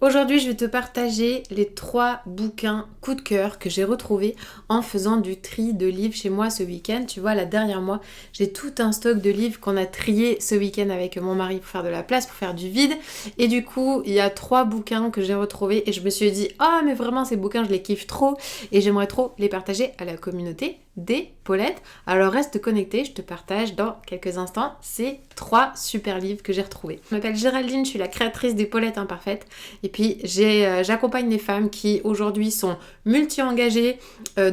Aujourd'hui, je vais te partager les 3 bouquins coup de cœur que j'ai retrouvés en faisant du tri de livres chez moi ce week-end. Tu vois, là derrière moi, j'ai tout un stock de livres qu'on a triés ce week-end avec mon mari pour faire de la place, pour faire du vide. Et du coup, il y a 3 bouquins que j'ai retrouvés et je me suis dit, oh mais vraiment ces bouquins, je les kiffe trop et j'aimerais trop les partager à la communauté des Paulettes. Alors reste connecté, je te partage dans quelques instants ces 3 super livres que j'ai retrouvés. Je m'appelle Géraldine, je suis la créatrice des Paulettes Imparfaites et puis j'accompagne les femmes qui aujourd'hui sont multi-engagées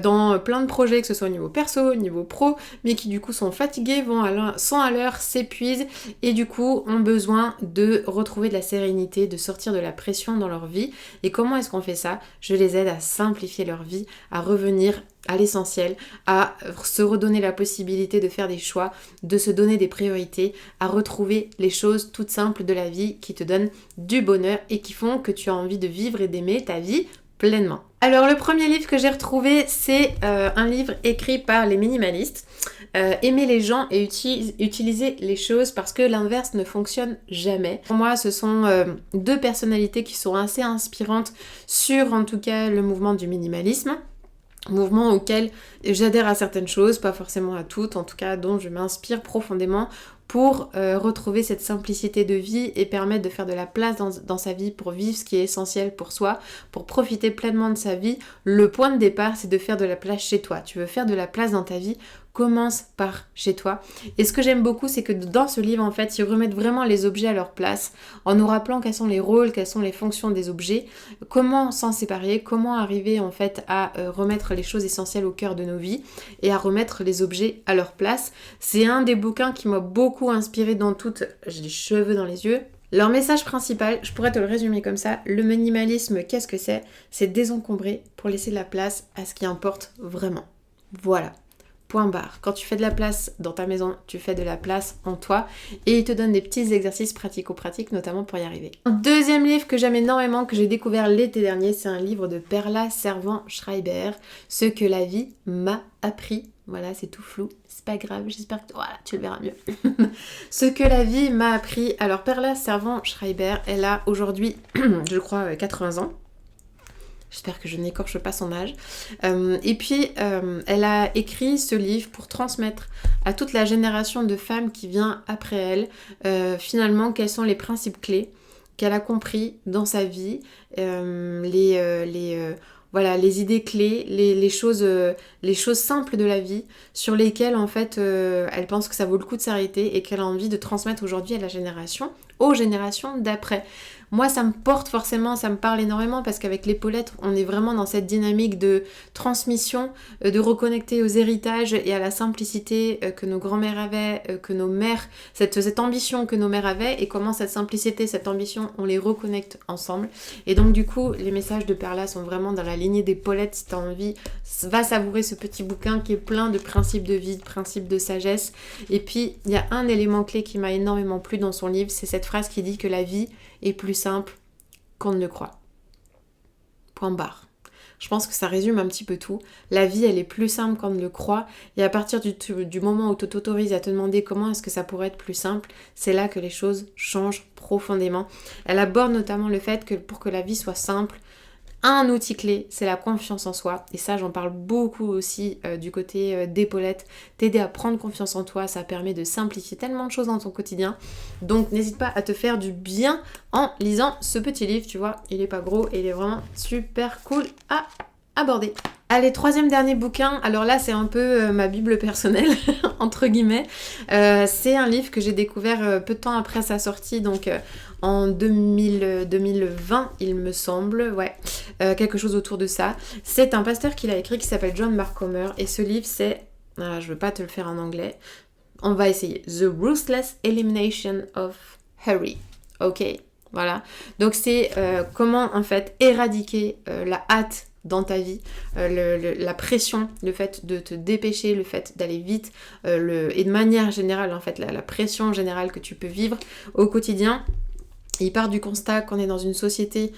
dans plein de projets, que ce soit au niveau perso, au niveau pro, mais qui du coup sont fatiguées, sont à l'heure, s'épuisent et du coup ont besoin de retrouver de la sérénité, de sortir de la pression dans leur vie. Et comment est-ce qu'on fait ça? Je les aide à simplifier leur vie, à revenir à l'essentiel, à se redonner la possibilité de faire des choix, de se donner des priorités, à retrouver les choses toutes simples de la vie qui te donnent du bonheur et qui font que tu as envie de vivre et d'aimer ta vie pleinement. Alors le premier livre que j'ai retrouvé, c'est un livre écrit par les minimalistes. Aimer les gens et utiliser les choses parce que l'inverse ne fonctionne jamais. Pour moi, ce sont 2 personnalités qui sont assez inspirantes sur en tout cas le mouvement du minimalisme. Mouvement auquel j'adhère à certaines choses, pas forcément à toutes, en tout cas dont je m'inspire profondément pour retrouver cette simplicité de vie et permettre de faire de la place dans sa vie pour vivre ce qui est essentiel pour soi, pour profiter pleinement de sa vie. Le point de départ, c'est de faire de la place chez toi. Tu veux faire de la place dans ta vie, commence par chez toi. Et ce que j'aime beaucoup, c'est que dans ce livre, en fait, ils remettent vraiment les objets à leur place, en nous rappelant quels sont les rôles, quelles sont les fonctions des objets, comment s'en séparer, comment arriver en fait à remettre les choses essentielles au cœur de nos vies et à remettre les objets à leur place. C'est un des bouquins qui m'a beaucoup inspirée dans toute... J'ai des cheveux dans les yeux. Leur message principal, je pourrais te le résumer comme ça, le minimalisme, qu'est-ce que c'est? C'est désencombrer pour laisser de la place à ce qui importe vraiment. Voilà. Point barre. Quand tu fais de la place dans ta maison, tu fais de la place en toi et il te donne des petits exercices pratico-pratiques notamment pour y arriver. Un deuxième livre que j'aime énormément, que j'ai découvert l'été dernier, c'est un livre de Perla Servan-Schreiber, Ce que la vie m'a appris. Voilà, c'est tout flou, c'est pas grave, j'espère que voilà, tu le verras mieux. Ce que la vie m'a appris. Alors Perla Servan-Schreiber, elle a aujourd'hui, je crois, 80 ans. J'espère que je n'écorche pas son âge. Et puis, elle a écrit ce livre pour transmettre à toute la génération de femmes qui vient après elle, finalement, quels sont les principes clés qu'elle a compris dans sa vie, voilà, les idées clés, les choses simples de la vie sur lesquelles, en fait, elle pense que ça vaut le coup de s'arrêter et qu'elle a envie de transmettre aujourd'hui à aux générations d'après. Moi, ça me porte forcément, ça me parle énormément parce qu'avec les Paulettes, on est vraiment dans cette dynamique de transmission, de reconnecter aux héritages et à la simplicité que nos grands-mères avaient, que nos mères, cette ambition que nos mères avaient et comment cette simplicité, cette ambition, on les reconnecte ensemble. Et donc du coup, les messages de Perla sont vraiment dans la lignée des Paulettes. Si tu as envie, va savourer ce petit bouquin qui est plein de principes de vie, de principes de sagesse. Et puis, il y a un élément clé qui m'a énormément plu dans son livre, c'est cette phrase qui dit que la vie est plus simple qu'on ne le croit. Point barre. Je pense que ça résume un petit peu tout. La vie, elle est plus simple qu'on ne le croit. Et à partir du moment où tu t'autorises à te demander comment est-ce que ça pourrait être plus simple, c'est là que les choses changent profondément. Elle aborde notamment le fait que pour que la vie soit simple, un outil clé, c'est la confiance en soi. Et ça, j'en parle beaucoup aussi du côté des Paulettes. T'aider à prendre confiance en toi, ça permet de simplifier tellement de choses dans ton quotidien. Donc, n'hésite pas à te faire du bien en lisant ce petit livre, tu vois. Il est pas gros et il est vraiment super cool à aborder. Allez, 3e dernier bouquin. Alors là, c'est un peu ma bible personnelle, entre guillemets. C'est un livre que j'ai découvert peu de temps après sa sortie, donc en 2020, il me semble. Ouais, quelque chose autour de ça. C'est un pasteur qui l'a écrit qui s'appelle John Mark Comer. Et ce livre, c'est... je veux pas te le faire en anglais. On va essayer. The Ruthless Elimination of Hurry. Ok, voilà. Donc c'est comment en fait éradiquer la hâte dans ta vie, la pression, le fait de te dépêcher, le fait d'aller vite, et de manière générale, en fait, la pression générale que tu peux vivre au quotidien. Il part du constat qu'on est dans une société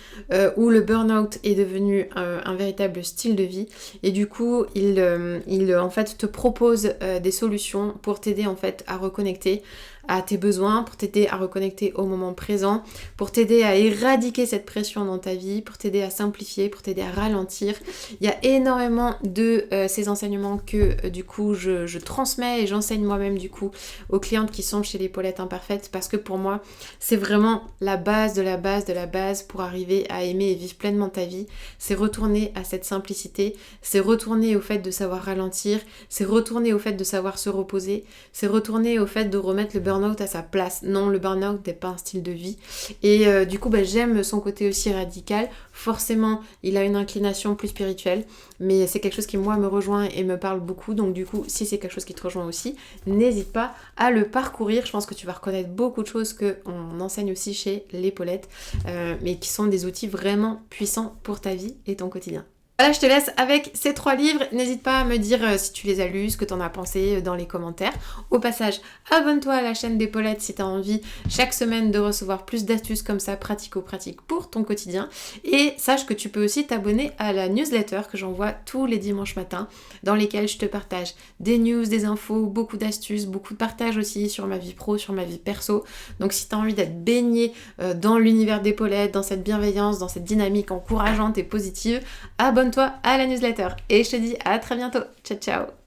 où le burn-out est devenu un véritable style de vie et du coup il en fait te propose des solutions pour t'aider en fait à reconnecter à tes besoins, pour t'aider à reconnecter au moment présent, pour t'aider à éradiquer cette pression dans ta vie, pour t'aider à simplifier, pour t'aider à ralentir. Il y a énormément de ces enseignements que du coup je transmets et j'enseigne moi-même du coup aux clientes qui sont chez les Paulettes Imparfaites, parce que pour moi c'est vraiment la base de la base de la base pour arriver à aimer et vivre pleinement ta vie. C'est retourner à cette simplicité, c'est retourner au fait de savoir ralentir, c'est retourner au fait de savoir se reposer, c'est retourner au fait de remettre le burn-out à sa place. Non, le burn-out n'est pas un style de vie. Et du coup, j'aime son côté aussi radical. Forcément, il a une inclination plus spirituelle, mais c'est quelque chose qui, moi, me rejoint et me parle beaucoup. Donc du coup, si c'est quelque chose qui te rejoint aussi, n'hésite pas à le parcourir. Je pense que tu vas reconnaître beaucoup de choses qu'on enseigne aussi chez les Paulettes, mais qui sont des outils vraiment puissants pour ta vie et ton quotidien. Voilà, je te laisse avec ces 3 livres. N'hésite pas à me dire si tu les as lus, ce que tu en as pensé dans les commentaires. Au passage, abonne-toi à la chaîne des Paulettes si tu as envie chaque semaine de recevoir plus d'astuces comme ça, pratico-pratiques pour ton quotidien. Et sache que tu peux aussi t'abonner à la newsletter que j'envoie tous les dimanches matins, dans lesquels je te partage des news, des infos, beaucoup d'astuces, beaucoup de partage aussi sur ma vie pro, sur ma vie perso. Donc si tu as envie d'être baigné dans l'univers des Paulettes, dans cette bienveillance, dans cette dynamique encourageante et positive, abonne-toi à la newsletter et je te dis à très bientôt. Ciao ciao.